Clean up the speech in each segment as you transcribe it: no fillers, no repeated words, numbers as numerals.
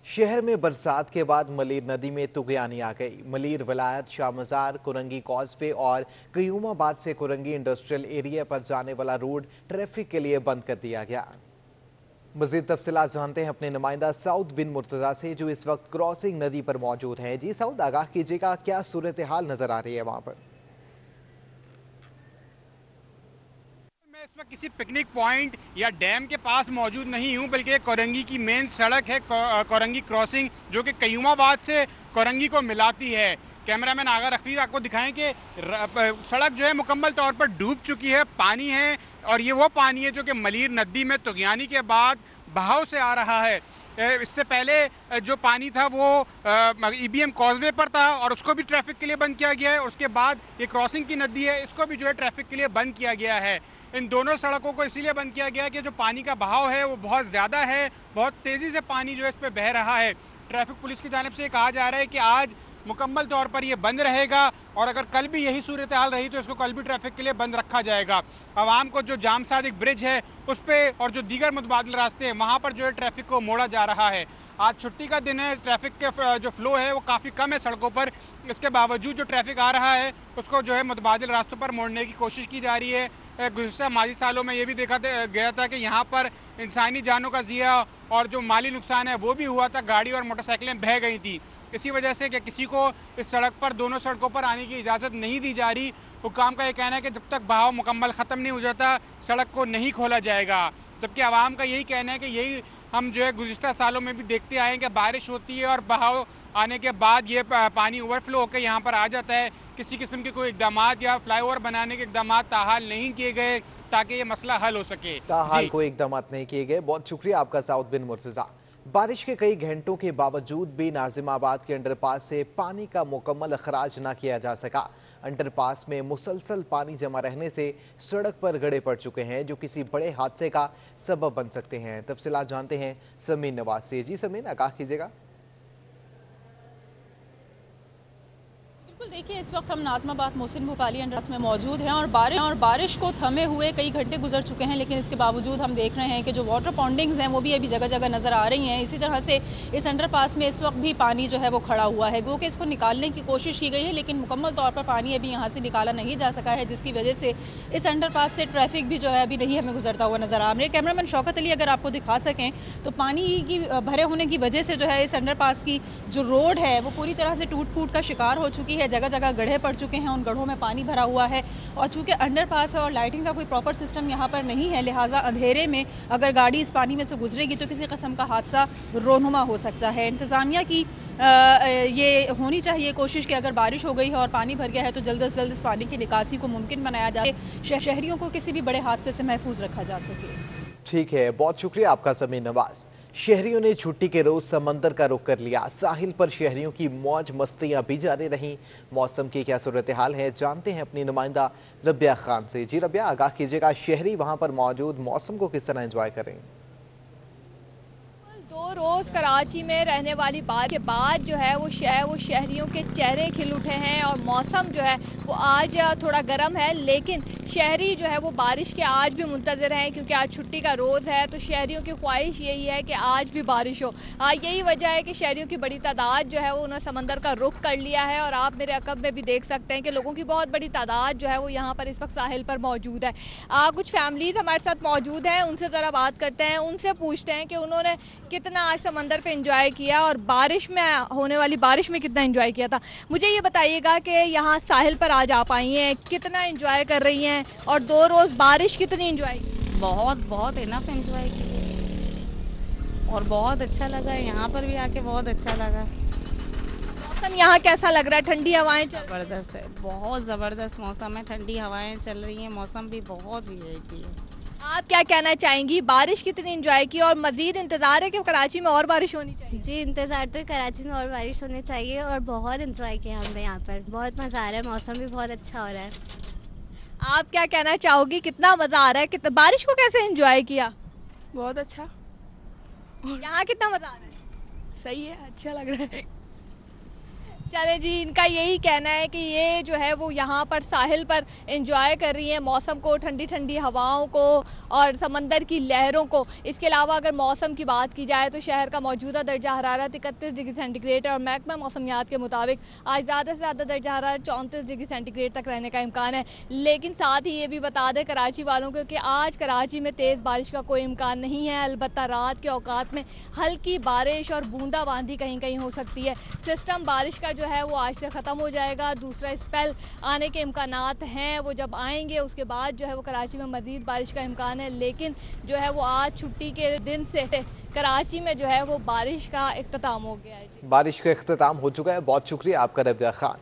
शहर में बरसात के बाद मलीर नदी में तुगयानी आ गई। मलीर विलायत, शाहमजार, कुरंगी कॉजवे और कयूमाबाद से कुरंगी इंडस्ट्रियल एरिया पर जाने वाला रोड ट्रैफिक के लिए बंद कर दिया गया। मजीद तफसीलात जानते हैं अपने नुमाइंदा साउद बिन मुर्तजा से, जो इस वक्त क्रॉसिंग नदी पर मौजूद हैं। जी साउद, आगाह कीजिएगा, क्या सूरत हाल नजर आ रही है वहां पर? मैं इस वक्त किसी पिकनिक पॉइंट या डैम के पास मौजूद नहीं हूं, बल्कि कोरंगी की मेन सड़क है, कोरंगी क्रॉसिंग, जो कि कयूमाबाद से कोरंगी को मिलाती है। कैमरामैन आगा रफीक आपको दिखाएं कि सड़क जो है मुकम्मल तौर पर डूब चुकी है, पानी है, और ये वो पानी है जो कि मलीर नदी में तुगयानी के बाद बहाव से आ रहा है। इससे पहले जो पानी था वो ईबीएम कॉजवे पर था और उसको भी ट्रैफिक के लिए बंद किया गया है, और उसके बाद ये क्रॉसिंग की नदी है, इसको भी जो है ट्रैफिक के लिए बंद किया गया है। इन दोनों सड़कों को इसीलिए बंद किया गया है कि जो पानी का बहाव है वो बहुत ज़्यादा है, बहुत तेज़ी से पानी जो है इस पर बह रहा है। ट्रैफिक पुलिस की जानिब से कहा जा रहा है कि आज मुकम्मल तौर पर ये बंद रहेगा, और अगर कल भी यही सूरत हाल रही तो इसको कल भी ट्रैफिक के लिए बंद रखा जाएगा। आवाम को जो जाम सादिक ब्रिज है उस पर और जो दीगर मुतबादिल रास्ते हैं वहाँ पर जो है ट्रैफिक को मोड़ा जा रहा है। आज छुट्टी का दिन है, ट्रैफिक के जो फ्लो है वो काफ़ी कम है सड़कों पर। इसके बावजूद जो ट्रैफिक आ रहा है उसको जो है मुतबादिल रास्तों पर मोड़ने की कोशिश की जा रही है। गुज़श्ता माजी सालों में ये भी देखा गया था कि यहाँ पर इंसानी जानों का ज़िया और जो माली नुकसान है वो भी हुआ था, गाड़ी और मोटरसाइकिलें बह गई थी। इसी वजह से कि किसी को इस सड़क पर, दोनों सड़कों पर आने की इजाज़त नहीं दी जा रही। हुक्काम का ये कहना है कि जब तक बहाव मुकम्मल ख़त्म नहीं हो जाता सड़क को नहीं खोला जाएगा। जबकि आवाम का यही कहना है कि यही हम जो है गुज़श्ता सालों में भी देखते आए हैं कि बारिश होती है और बहाव आने के बाद ये पानी ओवरफ्लो होकर यहाँ पर आ जाता है। किसी किस्म के कोई इकदाम या फ्लाईओवर बनाने के इकदाम ताहाल नहीं किए गए ताकि ये मसला हल हो सके। ताहाल कोई इकदाम नहीं किए गए। बहुत शुक्रिया आपका साउद बिन मुर्तजा। बारिश के कई घंटों के बावजूद भी नाजिमाबाद के अंडरपास से पानी का मुकम्मल अखराज न किया जा सका। अंडरपास में मुसलसल पानी जमा रहने से सड़क पर गड्ढे पड़ चुके हैं, जो किसी बड़े हादसे का सबब बन सकते हैं। तफसीलात जानते हैं समीन नवाज से। जी समीन, आगाह कीजिएगा। बिल्कुल, देखिए इस वक्त हम नाज़िमाबाद मोहसिन भोपाली अंडरपास में मौजूद हैं और बारिश को थमे हुए कई घंटे गुजर चुके हैं, लेकिन इसके बावजूद हम देख रहे हैं कि जो वाटर पॉन्डिंग्स हैं वो भी अभी जगह जगह नज़र आ रही हैं। इसी तरह से इस अंडरपास में इस वक्त भी पानी जो है वो खड़ा हुआ है। वो कि इसको निकालने की कोशिश की गई है, लेकिन मुकम्मल तौर पर पानी अभी यहाँ से निकाला नहीं जा सका है, जिसकी वजह से इस अंडरपास से ट्रैफिक भी जो है अभी नहीं हमें गुजरता हुआ नज़र आ रहा है। कैमरामैन शौकत अली अगर आपको दिखा सकें तो पानी की भरे होने की वजह से जो है इस अंडरपास की जो रोड है वो पूरी तरह से टूट फूट का शिकार हो चुकी है। जगह जगह गड्ढे पड़ चुके हैं, उन गड्ढों में पानी भरा हुआ है, और चूंकि अंडरपास है और लाइटिंग का कोई प्रॉपर सिस्टम यहाँ पर नहीं है, लिहाजा अंधेरे में अगर गाड़ी इस पानी में से गुजरेगी तो किसी किस्म का हादसा रोनुमा हो सकता है। इंतज़ामिया की ये होनी चाहिए कोशिश कि अगर बारिश हो गई है और पानी भर गया है तो जल्द से जल्द इस पानी की निकासी को मुमकिन बनाया जाए, शहरियों को किसी भी बड़े हादसे से महफूज रखा जा सके। ठीक है, बहुत शुक्रिया आपका समीन नवाज। शहरियों ने छुट्टी के रोज समंदर का रुख कर लिया। साहिल पर शहरियों की मौज मस्तियां भी जारी रहीं। मौसम की क्या सूरत हाल है जानते हैं अपनी नुमाइंदा रबिया खान से। जी रबिया, आगाह कीजिएगा, शहरी वहां पर मौजूद मौसम को किस तरह एंजॉय करें? 2 रोज़ कराची में रहने वाली बात के बाद जो है वो शहरियों के चेहरे खिल उठे हैं, और मौसम जो है वो आज थोड़ा गर्म है, लेकिन शहरी जो है वो बारिश के आज भी मुंतज़िर हैं, क्योंकि आज छुट्टी का रोज़ है। तो शहरियों की ख्वाहिश यही है कि आज भी बारिश हो। यही वजह है कि शहरियों की बड़ी तादाद जो है वो उन्होंने समंदर का रुख कर लिया है, और आप मेरे अकब में भी देख सकते हैं कि लोगों की बहुत बड़ी तादाद जो है वो यहाँ पर इस वक्त साहिल पर मौजूद है। कुछ फैमिलीज़ हमारे साथ मौजूद हैं, उनसे ज़रा बात करते हैं, उनसे पूछते हैं कि उन्होंने कितना आज समंदर पे एंजॉय किया और बारिश में, होने वाली बारिश में कितना एंजॉय किया था। मुझे ये बताइएगा कि यहाँ साहिल पर आज आप आई हैं, कितना एंजॉय कर रही हैं, और 2 रोज़ बारिश कितनी एंजॉय की? बहुत इनफ एंजॉय की, और बहुत अच्छा लगा है यहाँ पर भी आके, बहुत अच्छा लगा। मौसम यहाँ कैसा लग रहा है? ठंडी हवाएं चल? ज़बरदस्त है, बहुत ज़बरदस्त मौसम है, ठंडी हवाएं चल रही हैं, मौसम भी बहुत वीआईपी है। आप क्या कहना चाहेंगी, बारिश कितनी एंजॉय की, और मजीद इंतज़ार है कि कराची में और बारिश होनी चाहिए? जी, इंतज़ार तो कराची में और बारिश होनी चाहिए, और बहुत एंजॉय किया हमने यहाँ पर, बहुत मज़ा आ रहा है, मौसम भी बहुत अच्छा हो रहा है। आप क्या कहना चाहोगी, कितना मज़ा आ रहा है, कितना बारिश को कैसे एंजॉय किया? बहुत अच्छा। यहाँ कितना मज़ा आ रहा है? सही है, अच्छा लग रहा है। चले जी, इनका यही कहना है कि ये जो है वो यहाँ पर साहिल पर एंजॉय कर रही हैं मौसम को, ठंडी ठंडी हवाओं को और समंदर की लहरों को। इसके अलावा अगर मौसम की बात की जाए तो शहर का मौजूदा दर्जा हरारत 31 डिग्री सेंटीग्रेड है और महकमा मौसमियात के मुताबिक आज ज़्यादा से ज़्यादा दर्जा हरारत 34 डिग्री सेंटीग्रेड तक रहने का इम्कान है। लेकिन साथ ही ये भी बता दें कराची वालों को कि आज कराची में तेज़ बारिश का कोई इम्कान नहीं है, अलबत्ता रात के औकात में हल्की बारिश और बूंदाबांदी कहीं कहीं हो सकती है। सिस्टम बारिश का जो है वो आज से ख़त्म हो जाएगा, दूसरा स्पेल आने के इम्कानात हैं, वो जब आएंगे उसके बाद जो है वो कराची में मज़ीद बारिश का इम्कान है। लेकिन जो है वो आज छुट्टी के दिन से कराची में जो है वो बारिश का इख्तिताम हो गया है। बारिश का इख्तिताम हो चुका है। बहुत शुक्रिया आपका रबिया खान।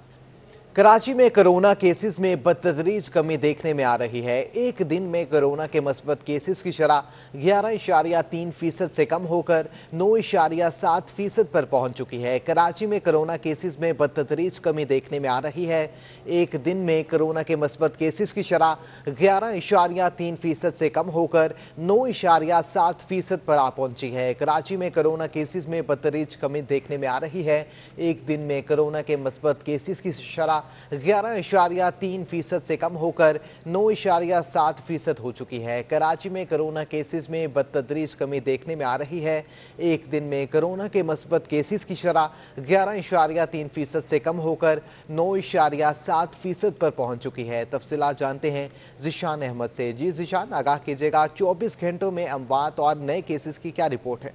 कराची में कोरोना केसेस में बतदरीज कमी देखने में आ रही है। एक दिन में कोरोना के मस्बत केसेस की शरह 11.3% से कम होकर 9.7% पर पहुंच चुकी है। कराची में कोरोना केसेस में बतदरीज कमी देखने में आ रही है। एक दिन में कोरोना के मस्बत केसेस की शरह 11.3% से कम होकर 9.7% पर आ पहुंची है। कराची में कोरोना केसेस में बतदरीज कमी देखने में आ रही है। एक दिन में कोरोना के मस्बत केसेस की शरह 11.3% से कम होकर 9.7% हो चुकी है। कराची में कोरोना केसेस में बतदरीज कमी देखने में आ रही है। एक दिन में कोरोना के मस्बत केसेस की शरह 11.3% से कम होकर 9.7% पर पहुंच चुकी है। तफसीलात जानते हैं ज़िशान अहमद से। जी ज़िशान, आगाह कीजिएगा, 24 घंटों में अमवात और नए केसेस की क्या रिपोर्ट है?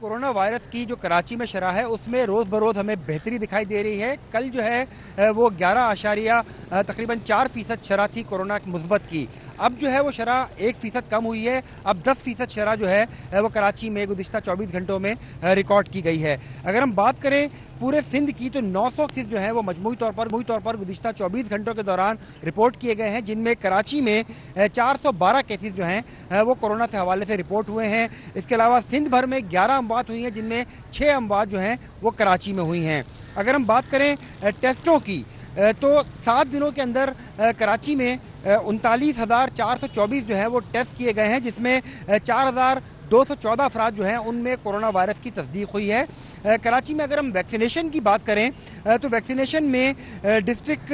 कोरोना वायरस की जो कराची में शरह है उसमें रोज़ बरोज़ हमें बेहतरी दिखाई दे रही है। कल जो है वो 11 तकरीबन 4% शरह थी कोरोना मुस्बत की। अब जो है वो शरह 1% कम हुई है। अब 10% शरह जो है वो कराची में गुज़िश्ता 24 घंटों में रिकॉर्ड की गई है। अगर हम बात करें पूरे सिंध की तो 900 केस जो है वो मजमूई तौर पर गुज़िश्ता 24 घंटों के दौरान रिपोर्ट किए गए हैं, जिनमें कराची में 412 केसेस जो हैं वो कोरोना से हवाले से रिपोर्ट हुए हैं। इसके अलावा सिंध भर में 11 अमवात हुई हैं, जिनमें 6 अमवात जो हैं वो कराची में हुई हैं। अगर हम बात करें टेस्टों की तो 7 दिनों के अंदर कराची में 39,424 जो है वो टेस्ट किए गए हैं, जिसमें 4,214 अफराद जो हैं उनमें कोरोना वायरस की तस्दीक हुई है। कराची में अगर हम वैक्सीनेशन की बात करें तो वैक्सीनेशन में डिस्ट्रिक्ट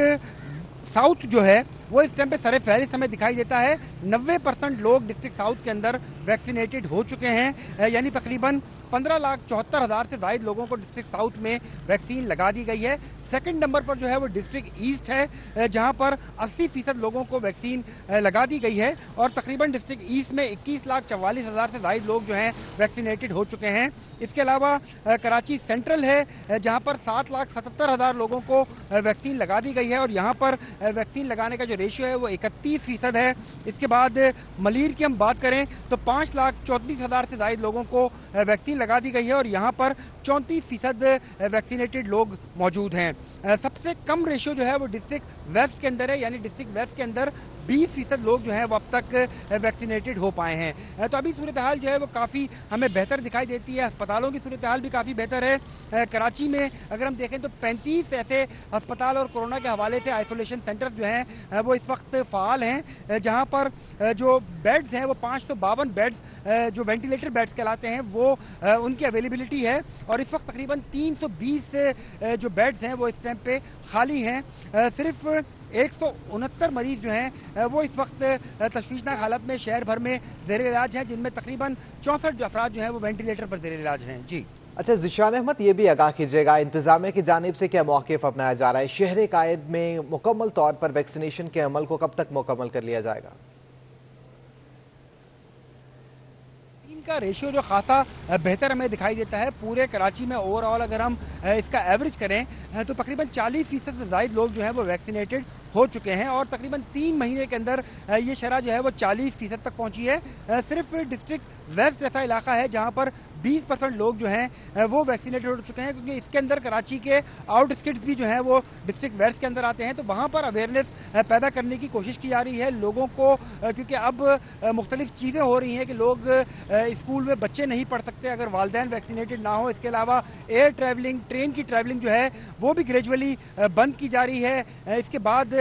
साउथ जो है वो इस टाइम पे सरे फहरिस्त हमें दिखाई देता है। 90% लोग डिस्ट्रिक्ट साउथ के अंदर वैक्सीनेटेड हो चुके हैं, यानी तकरीबन 15,74,000 से ज़ायद लोगों को डिस्ट्रिक्ट साउथ में वैक्सीन लगा दी गई है। सेकंड नंबर पर जो है वो डिस्ट्रिक्ट ईस्ट है, जहां पर 80% लोगों को वैक्सीन लगा दी गई है और तकरीबन डिस्ट्रिक्ट ईस्ट में 21,44,000 से ज़ायद लोग जो हैं वैक्सीनेटेड हो चुके हैं। इसके अलावा कराची सेंट्रल है, जहां पर 7,77,000 लोगों को वैक्सीन लगा दी गई है और यहाँ पर वैक्सीन लगाने का जो रेशियो है वो 31% है। इसके बाद मलीर की हम बात करें तो 5,34,000 से ज़ायद लोगों को वैक्सीन लगा दी गई है और यहाँ पर 34% वैक्सीनेटेड लोग मौजूद हैं। सबसे कम रेशियो जो है वो डिस्ट्रिक्ट वेस्ट के अंदर है, यानी डिस्ट्रिक्ट वेस्ट के अंदर 20% लोग जो हैं वो अब तक वैक्सीनेटेड हो पाए हैं। तो अभी सूरत हाल जो है वो काफ़ी हमें बेहतर दिखाई देती है। अस्पतालों की सूरत हाल भी काफ़ी बेहतर है। कराची में अगर हम देखें तो 35 ऐसे अस्पताल और कोरोना के हवाले से आइसोलेशन सेंटर्स जो हैं वो इस वक्त फ़ाल हैं, जहां पर जो बेड्स हैं वो 552 बेड्स जो वेंटिलेटर बेड्स कहलाते हैं वो उनकी अवेलेबिलिटी है और इस वक्त तकरीबन 320 जो बेड्स हैं वो इस टाइम पे खाली हैं। सिर्फ 169 मरीज जो हैं वो इस वक्त तशवीशनाक हालत में शहर भर में ज़ेर इलाज हैं, जिनमें तकरीबन 64 अफराद जो हैं वो वेंटिलेटर पर ज़ेर इलाज हैं। जी अच्छा ज़िशान अहमद, ये भी आगाह कीजिएगा, इंतजामिया की जानिब से क्या मौक़िफ़ अपनाया जा रहा है? शहर कायद में मुकम्मल तौर पर वैक्सीनेशन के अमल को कब तक मुकम्मल कर लिया जाएगा? का रेशियो जो खासा बेहतर हमें दिखाई देता है। पूरे कराची में ओवरऑल अगर हम इसका एवरेज करें तो तकरीबन 40% से ज़ायद लोग जो हैं वो वैक्सीनेटेड हो चुके हैं और तकरीबन 3 महीने के अंदर ये शरह जो है वो 40% तक पहुंची है। सिर्फ डिस्ट्रिक्ट वेस्ट ऐसा इलाका है जहां पर 20% लोग जो हैं वो वैक्सीनेटेड हो चुके हैं, क्योंकि इसके अंदर कराची के आउटस्किट्स भी जो हैं वो डिस्ट्रिक्ट वेस्ट के अंदर आते हैं, तो वहाँ पर अवेयरनेस पैदा करने की कोशिश की जा रही है लोगों को, क्योंकि अब मुख्तलिफ चीज़ें हो रही हैं कि लोग स्कूल में बच्चे नहीं पढ़ सकते अगर वालिदैन वैक्सीनेटेड ना हो। इसके अलावा एयर ट्रैवलिंग ट्रेन की ट्रैवलिंग जो है वो भी ग्रेजुअली बंद की जा रही है। इसके बाद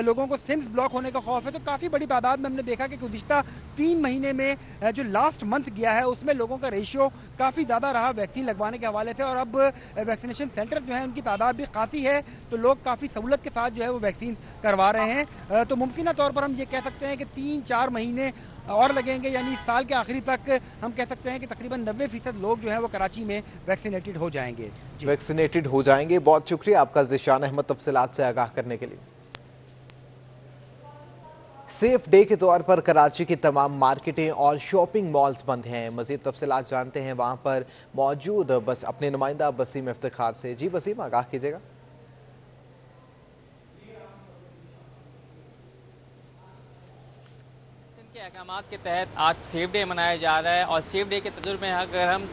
लोगों को सिम्स ब्लॉक होने का खौफ है। तो काफ़ी बड़ी तादाद में हमने देखा कि गुज़िश्ता 3 महीने में जो लास्ट मंथ गया है उसमें लोगों का रेशियो काफ़ी ज़्यादा रहा वैक्सीन लगवाने के हवाले से, और अब वैक्सीनेशन सेंटर जो है उनकी तादाद भी खासी है, तो लोग काफ़ी सहूलत के साथ जो है वो वैक्सीन करवा रहे हैं। तो मुमकिन तौर पर हम ये कह सकते हैं कि 3-4 महीने और लगेंगे, यानी साल के आखिरी तक हम कह सकते हैं कि तकरीबन 90% लोग जो है वो कराची में वैक्सीनेटेड हो जाएंगे। वैक्सीनेटेड हो जाएंगे। बहुत शुक्रिया आपका ज़िशान अहमद तफसीलात से आगाह करने के लिए। सेफ डे के तौर पर कराची की तमाम मार्केटें और शॉपिंग मॉल्स बंद हैं। मजीद तफसीलात जानते हैं वहां पर मौजूद बस अपने नुमाइंदा बसीम इफ्तिखार से। जी बसीम, आगाह कीजिएगा। के अहकामात के तहत आज सेफ डे मनाया जा रहा है, और सेफ डे के तजुर्बे में अगर हम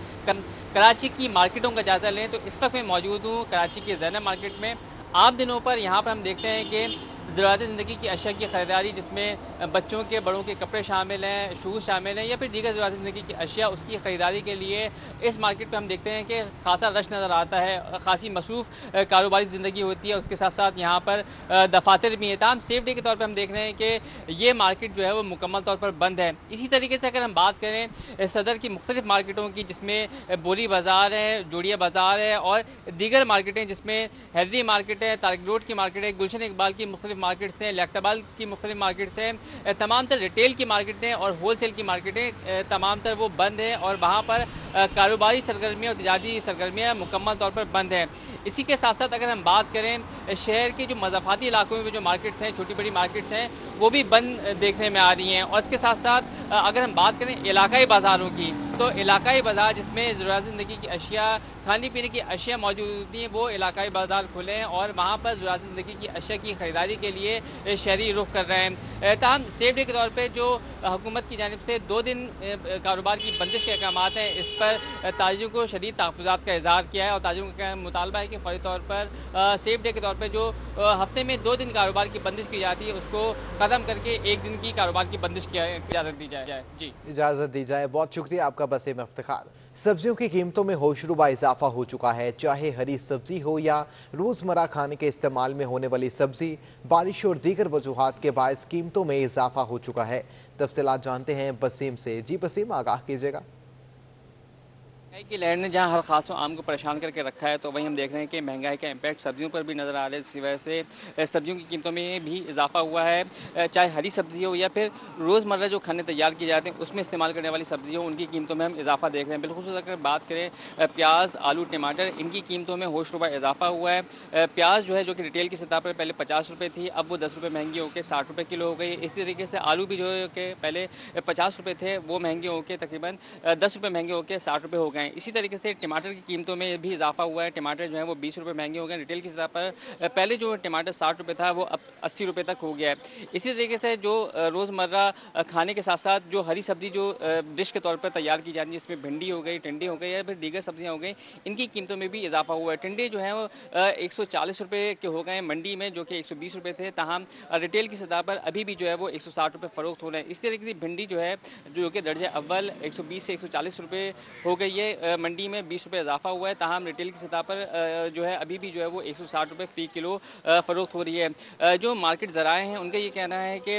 कराची की मार्केटों का जायज़ा लें तो इस वक्त मैं मौजूद हूँ कराची की ज़ैनब मार्केट में। आम दिनों पर यहाँ पर हम देखते हैं कि ज़रूरत ज़िंदगी की अशिया की ख़रीदारी, जिसमें बच्चों के बड़ों के कपड़े शामिल हैं, शूज़ शामिल हैं, या फिर दीगर ज़रूरत ज़िंदगी की अशिया, उसकी ख़रीदारी के लिए इस मार्केट पे हम देखते हैं कि खासा रश नज़र आता है। ख़ासी मसरूफ़ कारोबारी ज़िंदगी होती है। उसके साथ साथ यहाँ पर दफातर भी हैं। तमाम सेफ डे के तौर पर हम देख रहे हैं कि ये मार्केट जो है वो मुकम्मल तौर पर बंद है। इसी तरीके से अगर हम बात करें सदर की मुख्तलिफ़ मार्केटों की, जिसमें बोरी बाज़ार है, जोड़िया बाज़ार है, और दीगर मार्केटें जिसमें हैदरी मार्केट है, तारिक रोड की मार्केट है, गुलशन इकबाल की मुख्तलिफ़ मार्केट्स हैं, लैक्टाबाल की मुख्तलिफ मार्केट्स हैं, तमाम तर रिटेल की मार्केटें और होल सेल की मार्केटें तमाम तर वो बंद हैं, और वहाँ पर कारोबारी सरगर्मियाँ और तजारती सरगर्मियाँ मुकम्मल तौर पर बंद हैं। इसी के साथ साथ अगर हम बात करें शहर के जो मज़ाफ़ाती इलाकों में जो मार्केट्स हैं, छोटी बड़ी मार्केट्स हैं, वो भी बंद देखने में आ रही हैं। और इसके साथ साथ अगर हम बात करें इलाकाई बाज़ारों की, तो इलाकाई बाज़ार जिसमें ज़रूरत ज़िंदगी की अशिया, खाने पीने की अशिया मौजूद होती हैं, वो इलाकाई बाज़ार खुले हैं, और वहाँ पर ज़रूरत ज़िंदगी की अशिया की ख़रीदारी के लिए शहरी रुख कर रहे हैं। ताहम सेफ डे के तौर पर जो हुकूमत की जानिब से 2 दिन कारोबार की बंदिश के अहकामात हैं, इस पर ताजिरों को शदीद तहफ़्फ़ुज़ात का इज़हार किया है, और ताजिरों का मुतालबा है कि फौरी तौर पर सेफ डे के तौर पर जो हफ्ते में 2 दिन कारोबार की बंदिश की जाती है उसको ख़त्म करके 1 दिन की कारोबार की बंदिश की इजाज़त दी जाए। जी, इजाज़त दी जाए। बहुत शुक्रिया आपका बसीम इफ्तिखार। सब्जियों की कीमतों में होशरुबा इजाफा हो चुका है, चाहे हरी सब्जी हो या रोज़मर्रा खाने के इस्तेमाल में होने वाली सब्जी। बारिश और दीगर वजूहात के बायस कीमतों में इजाफा हो चुका है। तफसीलात जानते हैं बसीम से। जी बसीम, आगाह कीजिएगा। महंगाई की लहर ने जहां हर खास आम को परेशान करके रखा है, तो वहीं हम देख रहे हैं कि महंगाई का इम्पैक्ट सब्जियों पर भी नज़र आ रहा है। इसी वजह से सब्जियों की कीमतों में भी इजाफा हुआ है। चाहे हरी सब्जी हो या फिर रोज़मर्रा जो खाने तैयार किए जाते हैं उसमें इस्तेमाल करने वाली सब्जी हो, उनकी कीमतों में हम इजाफा देख रहे हैं। बिलखुसूस अगर बात करें प्याज, आलू, टमाटर, इनकी कीमतों में होशरुबा इजाफा हुआ है। प्याज जो है जो कि रिटेल की सतह पर पहले 50 रुपये थी, अब वो 10 रुपये महंगी होकर 60 रुपये किलो हो गई। इसी तरीके से आलू भी जो है कि पहले 50 रुपये थे, वो महंगे होकर तकरीबन 10 रुपये महंगे होकर 60 रुपये हो गए। इसी तरीके से टमाटर की कीमतों में भी इजाफा हुआ है। टमाटर जो है वो 20 रुपये महंगे हो गए रिटेल की सतह पर। पहले जो टमाटर 60 रुपये था वो अब 80 रुपये तक हो गया है। इसी तरीके से जो रोज़मर्रा खाने के साथ साथ जो हरी सब्जी जो डिश के तौर पर तैयार की जाती है, इसमें भिंडी हो गई, टिंडे हो गए या फिर दीगर सब्जियां हो गई, इनकी कीमतों में भी इजाफा हुआ है। टिंडे जो है वो 140 रुपये के हो गए मंडी में, जो कि 120 रुपये थे, ताहम रिटेल की सतह पर अभी भी जो है वो 160 रुपये फ़रोख्त हो रहे हैं। इसी तरीके से भिंडी जो है जो कि दर्जा अव्वल 120 से 140 रुपये हो गई है, मंडी में 20 रुपये इजाफा हुआ है, ताहम रिटेल की सतह पर जो है अभी भी जो है वो 160 रुपये फ़ी किलो फ़रोख्त हो रही है। जो मार्केट ज़राए हैं उनका ये कहना है कि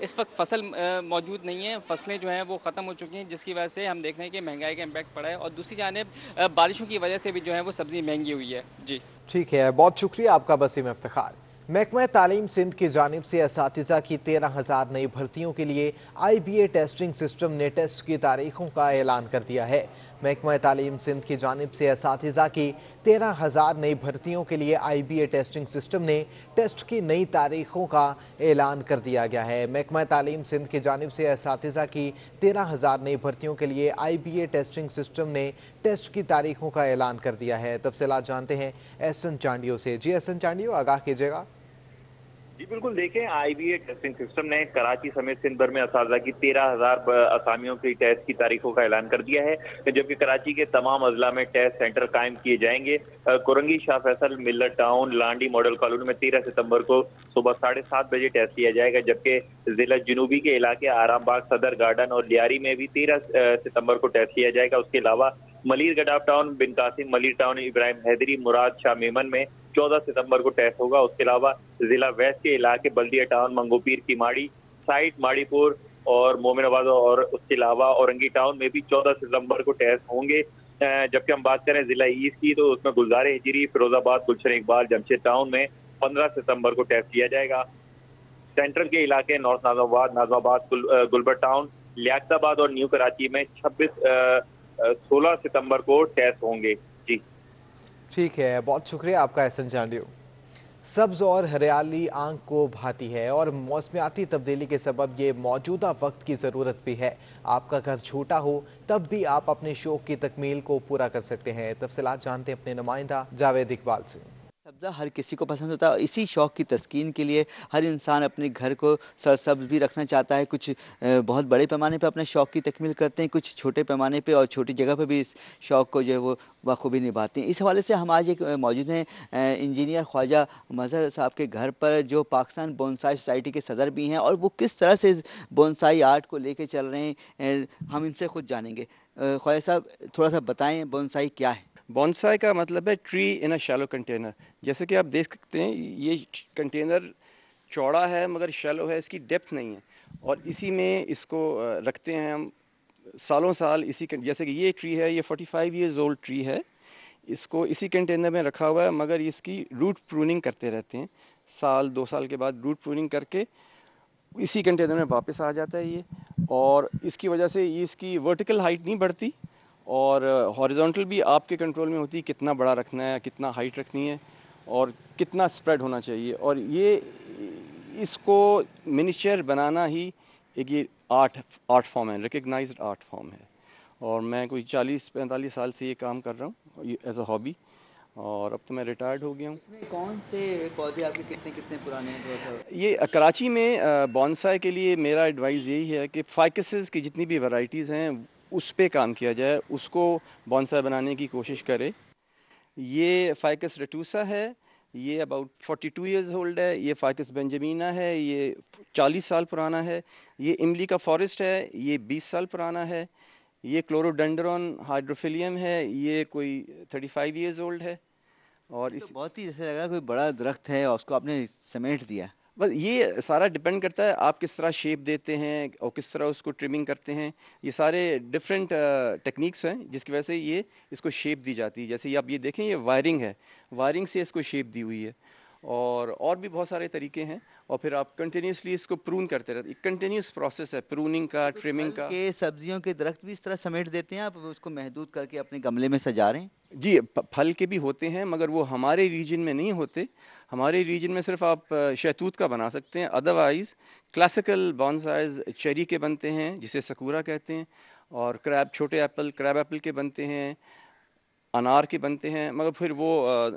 इस वक्त फसल मौजूद नहीं है, फसलें जो हैं वो ख़त्म हो चुकी हैं, जिसकी वजह से हम देख रहे हैं कि महंगाई का इम्पैक्ट पड़ा है, और दूसरी जानिब बारिशों की वजह से भी जो है वो सब्ज़ी महंगी हुई है। जी ठीक है, बहुत शुक्रिया आपका बसीम इफ्तिखार। महकमा तालीम सिंध की जानिब से असातिज़ा की 13,000 नई भर्तियों के लिए IBA टेस्टिंग सिस्टम ने टेस्ट की तारीखों का ऐलान कर दिया है। महकमा तालीम सिंध की जानिब से असातिज़ा की 13,000 नई भर्तियों के लिए IBA टेस्टिंग सिस्टम ने टेस्ट की नई तारीखों का ऐलान कर दिया गया है। महकमा तालीम सिंध की जानिब से असातिज़ा की 13,000 नई भर्तियों के लिए IBA टेस्टिंग सिस्टम ने टेस्ट की तारीखों का ऐलान कर दिया है। तफसीलात जानते हैं एहसन चांडियो से। जी एहसन चांडियो, आगाह कीजिएगा। जी बिल्कुल, देखें IBA टेस्टिंग सिस्टम ने कराची समेत सिंध भर में असातिज़ा की 13,000 असामियों की टेस्ट की तारीखों का ऐलान कर दिया है, जबकि कराची के तमाम अजला में टेस्ट सेंटर कायम किए जाएंगे। कुरंगी, शाह फैसल, मिल्लत टाउन, लांडी मॉडल कॉलोनी में 13 सितंबर को सुबह 7:30 बजे टेस्ट किया जाएगा, जबकि जिला जनूबी के इलाके आरामबाग, सदर गार्डन और लियारी में भी 13 सितंबर को टेस्ट किया जाएगा। उसके अलावा मलिर गडाफ टाउन, बिन कासिम मलिर टाउन, इब्राहिम हैदरी, मुराद शाह मेमन में 14 सितंबर को टेस्ट होगा। उसके अलावा जिला वेस्ट के इलाके बल्दिया टाउन, मंगोपीर की माड़ी, साइट माड़ीपुर और मोमिनाबाद और उसके अलावा औरंगी टाउन में भी 14 सितंबर को टेस्ट होंगे। जबकि हम बात करें जिला ईस्ट की तो उसमें गुलजार हिजरी, फिरोजाबाद, गुलशन इकबाल, जमशेद टाउन में 15 सितंबर को टेस्ट किया जाएगा। सेंट्रल के इलाके नॉर्थ नाजमाबाद, नाजमाबाद, गुलबर टाउन, लियाकताबाद और न्यू कराची में 16 सितंबर को टेस्ट होंगे। जी ठीक है, बहुत शुक्रिया आपका एहसन जानियो। सब्ज और हरियाली आंख को भाती है और मौसमियाती तब्दीली के सबब ये मौजूदा वक्त की ज़रूरत भी है। आपका घर छोटा हो तब भी आप अपने शौक़ की तकमील को पूरा कर सकते हैं। तफसीलात जानते हैं अपने नुमाइंदा जावेद इकबाल से। सब्ज़ा हर किसी को पसंद होता है और इसी शौक़ की तस्कीन के लिए हर इंसान अपने घर को सरसब्ज़ भी रखना चाहता है। कुछ बहुत बड़े पैमाने पे अपने शौक़ की तकमील करते हैं, कुछ छोटे पैमाने पे और छोटी जगह पे भी इस शौक़ को जो है वो बखूबी निभाते हैं। इस हवाले से हम आज एक मौजूद हैं इंजीनियर ख्वाजा मज़हर साहब के घर पर, जो पाकिस्तान बोनसाई सोसाइटी के सदर भी हैं, और वो किस तरह से बोनसाई आर्ट को लेके चल रहे हैं हम इनसे खुद जानेंगे। ख्वाजा साहब थोड़ा सा बताएँ बोनसाई क्या है? बोनसाई का मतलब है tree in a shallow container. जैसे कि आप देख सकते हैं ये कंटेनर चौड़ा है मगर शैलो है, इसकी डेप्थ नहीं है, और इसी में इसको रखते हैं हम सालों साल। जैसे कि ये ट्री है, ये 45 ईयर्स ओल्ड ट्री है, इसको इसी कंटेनर में रखा हुआ है, मगर इसकी रूट प्रूनिंग करते रहते हैं। साल 2 साल के बाद रूट प्रूनिंग करके इसी कंटेनर में वापस आ जाता है ये, और इसकी वजह से ये इसकी वर्टिकल हाइट नहीं बढ़ती और हॉरिजॉन्टल भी आपके कंट्रोल में होती है, कितना बड़ा रखना है, कितना हाइट रखनी है और कितना स्प्रेड होना चाहिए। और ये इसको मिनिएचर बनाना ही एक ये आर्ट फॉर्म है, रिकग्नाइज्ड आर्ट फॉर्म है, और मैं कोई 40-45 साल से ये काम कर रहा हूँ एज अ हॉबी, और अब तो मैं रिटायर्ड हो गया हूँ। कौन से पौधे आपके कितने पुराने हैं? ये कराची में बोनसाई के लिए मेरा एडवाइस यही है कि फाइकसेस की जितनी भी वैरायटीज़ हैं उस पे काम किया जाए, उसको बोनसाई बनाने की कोशिश करे। ये फाइकस रेटूसा है, ये अबाउट 42 ईयर्स ओल्ड है। ये फाइकस बेंजामिना है, ये 40 साल पुराना है। ये इमली का फॉरेस्ट है, ये 20 साल पुराना है। ये क्लोरोडेंड्रॉन हाइड्रोफिलियम है, ये कोई 35 ईयर्स ओल्ड है। और तो बहुत ही जैसे लग रहा है कोई बड़ा दरख्त है और उसको आपने समेट दिया। बस ये सारा डिपेंड करता है आप किस तरह शेप देते हैं और किस तरह उसको ट्रिमिंग करते हैं। ये सारे डिफरेंट टेक्निक्स हैं जिसकी वजह से ये इसको शेप दी जाती है। जैसे आप ये देखें, ये वायरिंग है, वायरिंग से इसको शेप दी हुई है, और भी बहुत सारे तरीके हैं। और फिर आप कंटिन्यूसली इसको प्रून करते रहते हैं। कंटिन्यूस प्रोसेस है प्रूनिंग का, ट्रिमिंग का। के सब्जियों के दरख्त भी इस तरह समेट देते हैं आप, उसको महदूद करके अपने गमले में सजा रहे हैं? जी, फल के भी होते हैं मगर वो हमारे रीजन में नहीं होते। हमारे रीजन में सिर्फ आप शहतूत का बना सकते हैं, अदरवाइज़ क्लासिकल बॉन्साइज चेरी के बनते हैं जिसे सकूरा कहते हैं, और क्रैब एप्पल के बनते हैं, अनार के बनते हैं, मगर फिर वो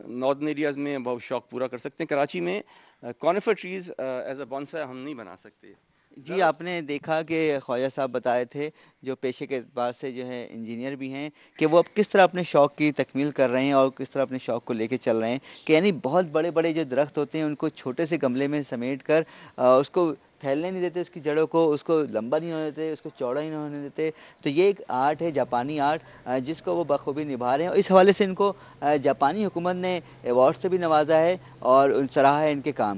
नॉर्दर्न एरियाज़ में बहुत शौक पूरा कर सकते हैं। कराची में conifer trees as a bonsai हम नहीं बना सकते। जी, आपने देखा कि ख्वाजा साहब बताए थे जो पेशे के एतबार से जो है इंजीनियर भी हैं, कि वो अब किस तरह अपने शौक़ की तकमील कर रहे हैं और किस तरह अपने शौक़ को लेके चल रहे हैं, कि यानी बहुत बड़े बड़े जो दरख्त होते हैं उनको छोटे से गमले में समेट कर उसको फैलने नहीं देते, उसकी जड़ों को, उसको लंबा नहीं होने देते, उसको चौड़ा नहीं होने देते। तो ये एक आर्ट है, जापानी आर्ट, जिसको वो बखूबी निभा रहे हैं। और इस हवाले से इनको जापानी हुकूमत ने अवार्ड से भी नवाजा है और सराहा है इनके काम।